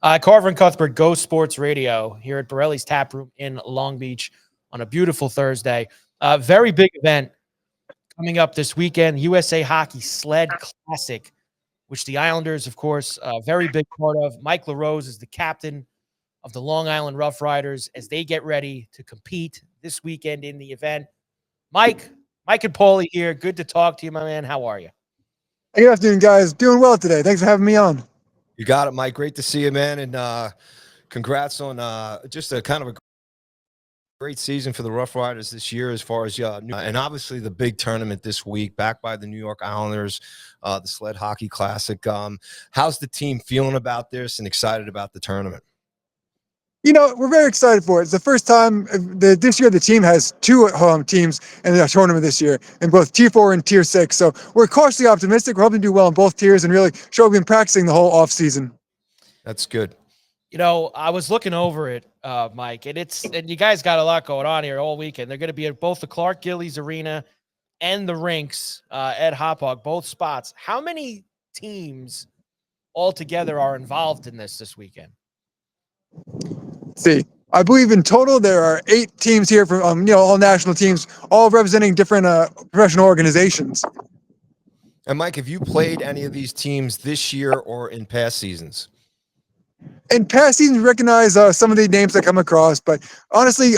Carver and Cuthbert, Go Sports Radio here at Borelli's Tap Room in Long Beach on a beautiful Thursday. Very big event coming up this weekend, USA Hockey Sled Classic, which the Islanders, of course, a very big part of. Mike LaRose is the captain of the Long Island Roughriders as they get ready to compete this weekend in the event. Mike and Paulie here. Good to talk to you, my man. How are you? Hey, good afternoon, guys. Doing well today. Thanks for having me on. You got it, Mike. Great to see you, man. And congrats on just a kind of a great season for the Rough Riders this year as far as and obviously the big tournament this week backed by the New York Islanders, the Sled Hockey Classic. How's the team feeling about this and excited about the tournament? You know, we're very excited for it. It's the first time this year the team has two home teams in the tournament this year, in both Tier 4 and Tier 6. So we're cautiously optimistic. We're hoping to do well in both tiers and really show we've been practicing the whole offseason. That's good. You know, I was looking over it, Mike, and you guys got a lot going on here all weekend. They're going to be at both the Clark Gillies Arena and the rinks at Hauppauge, both spots. How many teams altogether are involved in this weekend? See, I believe in total there are 8 teams here from all national teams, all representing different professional organizations. And Mike, have you played any of these teams this year or in past seasons? In past seasons, we recognize some of the names that come across, but honestly,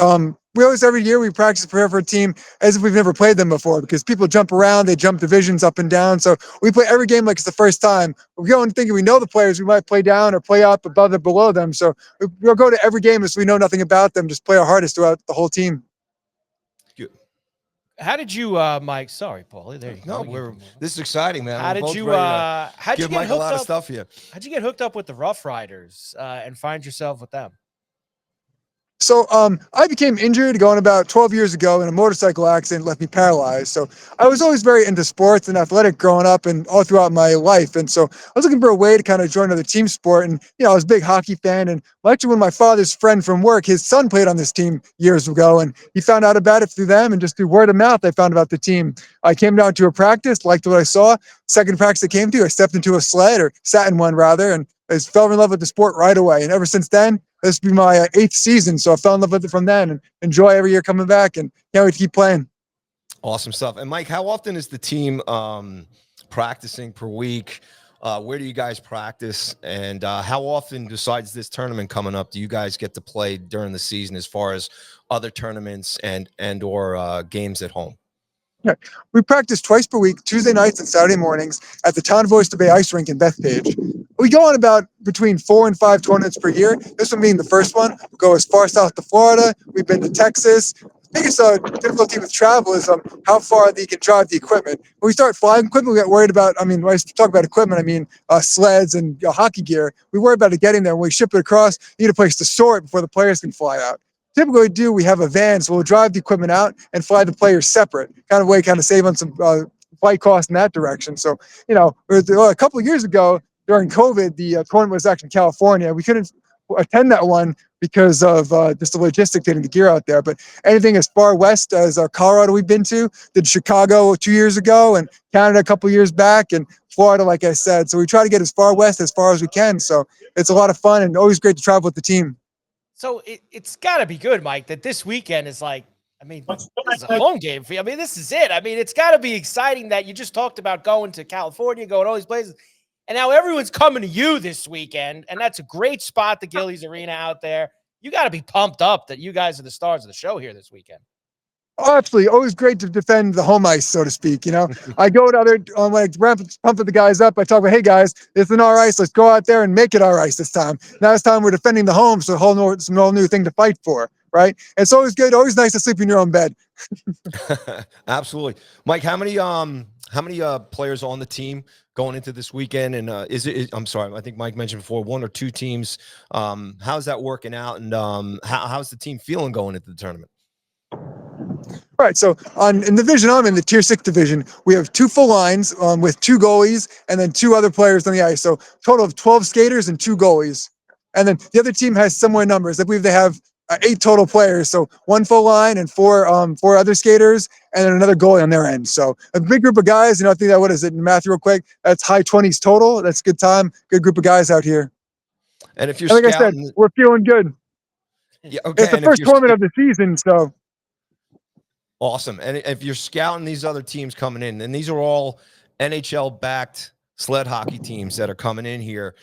we always, every year, we practice prepare for a team as if we've never played them before, because people jump around, they jump divisions up and down. So we play every game like it's the first time. We go and thinking we know the players, we might play down or play up above or below them. So we'll go to every game as we know nothing about them, just play our hardest throughout the whole team. How did you, Mike? Sorry, Paulie. There you go. No, this is exciting, man. How did you get Mike a lot of stuff here? How'd you get hooked up with the Rough Riders and find yourself with them? So I became injured going about 12 years ago in a motorcycle accident, left me paralyzed. So I was always very into sports and athletic growing up and all throughout my life. And so I was looking for a way to kind of join another team sport. And, I was a big hockey fan. And actually, when my father's friend from work, his son played on this team years ago. And he found out about it through them. And just through word of mouth, I found about the team. I came down to a practice, liked what I saw. Second practice I came to, I stepped into a sled, or sat in one rather, and I just fell in love with the sport right away. And ever since then, this will be my 8th season. So I fell in love with it from then and enjoy every year coming back and can't wait to keep playing. Awesome stuff. And Mike, how often is the team practicing per week? Where do you guys practice? And how often, besides this tournament coming up, do you guys get to play during the season as far as other tournaments and or games at home? Yeah. We practice twice per week, Tuesday nights and Saturday mornings at the Town of Oyster Bay Ice Rink in Bethpage. We go on about between 4 and 5 tournaments per year. This one being the first one. We go as far south to Florida. We've been to Texas. The biggest difficulty with travel is how far they can drive the equipment. When we start flying equipment, we get worried about, when I talk about equipment, I mean sleds and hockey gear. We worry about it getting there. When we ship it across, you need a place to store it before the players can fly out. Typically we have a van, so we'll drive the equipment out and fly the players separate, kind of save on some flight costs in that direction. So, a couple of years ago during COVID, the tournament was actually in California. We couldn't attend that one because of just the logistics getting the gear out there. But anything as far west as Colorado we've been to, did Chicago 2 years ago, and Canada a couple of years back, and Florida, like I said. So we try to get as far west as far as we can. So it's a lot of fun and always great to travel with the team. So it's got to be good, Mike, that this weekend is like, this is a home game for you. This is it. It's got to be exciting that you just talked about going to California, going all these places. And now everyone's coming to you this weekend, and that's a great spot, the Gillies Arena out there. You got to be pumped up that you guys are the stars of the show here this weekend. Oh, absolutely. Always great to defend the home ice, so to speak. I go to other, when I pump the guys up, I talk about, hey guys, it's an our ice. Let's go out there and make it our ice this time. Now it's time we're defending the home, so it's a whole new thing to fight for, right? And it's always good, always nice to sleep in your own bed. Absolutely. Mike, how many players on the team going into this weekend? And I'm sorry, I think Mike mentioned before, 1 or 2 teams. How's that working out? And how's the team feeling going into the tournament? Right. So in the division I'm in, the Tier 6 division, we have 2 full lines with 2 goalies and then 2 other players on the ice. So total of 12 skaters and 2 goalies. And then the other team has similar numbers. I believe they have 8 total players. So 1 full line and 4 other skaters and then another goalie on their end. So a big group of guys. I think that, what is it, math real quick? That's high 20s total. That's a good time. Good group of guys out here. And if you're And like I said, scouting, we're feeling good. yeah, okay. It's the And if first you're tournament of the season, so awesome, and if you're scouting these other teams coming in, and these are all NHL-backed sled hockey teams that are coming in here,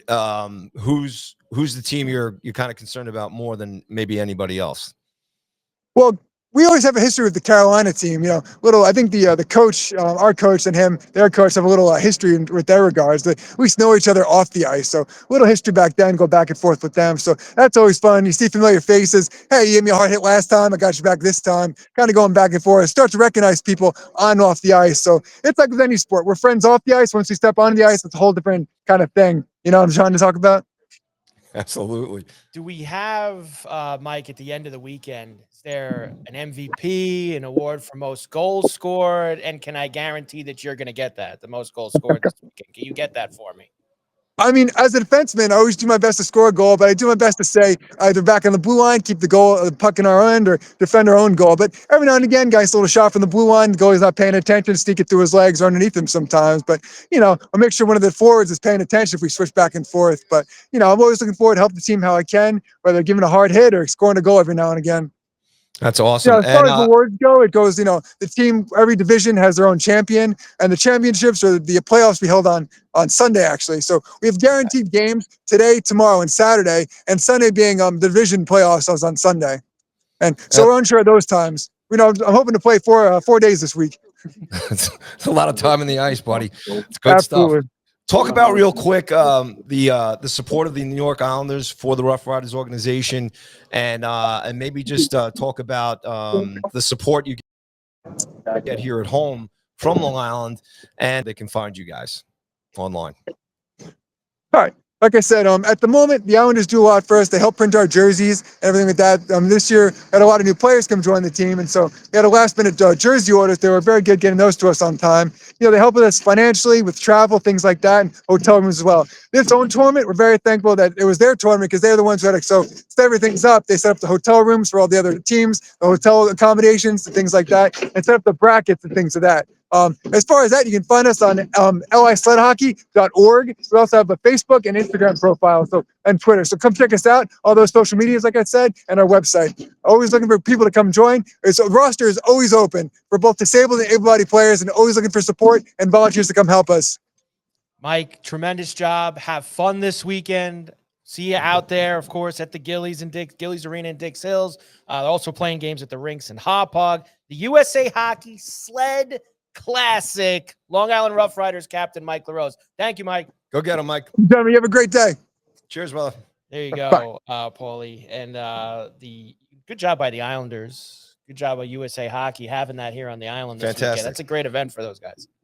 who's the team you're kind of concerned about more than maybe anybody else? well, we always have a history with the Carolina team. I think the coach, our coach, and their coach, have a little history with their regards. We used to know each other off the ice, so a little history back then. Go back and forth with them, so that's always fun. You see familiar faces. Hey, you gave me a hard hit last time. I got you back this time. Kind of going back and forth. Start to recognize people on and off the ice. So it's like with any sport. We're friends off the ice. Once we step on the ice, it's a whole different kind of thing. You know what I'm trying to talk about? Absolutely. Do we have, Mike, at the end of the weekend, is there an MVP, an award for most goals scored? And can I guarantee that you're going to get that, the most goals scored this weekend? Can you get that for me? I mean, as a defenseman, I always do my best to score a goal, but I do my best to say either back on the blue line, keep the puck in our end, or defend our own goal. But every now and again, guys, a little shot from the blue line, the goalie's not paying attention, sneak it through his legs or underneath him sometimes. But, I'll make sure one of the forwards is paying attention if we switch back and forth. But, I'm always looking forward to help the team how I can, whether giving a hard hit or scoring a goal every now and again. That's awesome. As far as awards go, it goes, the team, every division has their own champion, and the championships or the playoffs we held on Sunday, actually. So we have guaranteed games today, tomorrow, and Saturday, and Sunday being the division playoffs was on Sunday. And so we're unsure of those times. I'm hoping to play 4 days this week. It's a lot of time in the ice, buddy. It's good Absolutely. stuff. Talk about real quick the support of the New York Islanders for the Roughriders organization, and maybe just talk about the support you get here at home from Long Island, and they can find you guys online. All right. Like I said, at the moment, the Islanders do a lot for us. They help print our jerseys and everything like that. This year, had a lot of new players come join the team, and so we had a last-minute jersey orders. They were very good getting those to us on time. They help with us financially with travel, things like that, and hotel rooms as well. This own tournament, we're very thankful that it was their tournament because they're the ones who had to set everything's up. They set up the hotel rooms for all the other teams, the hotel accommodations, and things like that, and set up the brackets and things of that. As far as that, you can find us on lisledhockey.org. We also have a Facebook and Instagram profile, and Twitter. So come check us out. All those social medias, like I said, and our website. Always looking for people to come join. So roster is always open for both disabled and able-bodied players, and always looking for support and volunteers to come help us. Mike, tremendous job. Have fun this weekend. See you out there, of course, at the Gillies Arena in Dix Hills. They're also playing games at the rinks in Hauppauge. The USA Hockey Sled Classic. Long Island Roughriders captain Mike LaRose. Thank you, Mike. Go get him, Mike. Gentlemen, you have a great day. Cheers, brother. There you go, Paulie. And the good job by the Islanders. Good job by USA Hockey having that here on the island this weekend. Fantastic. That's a great event for those guys.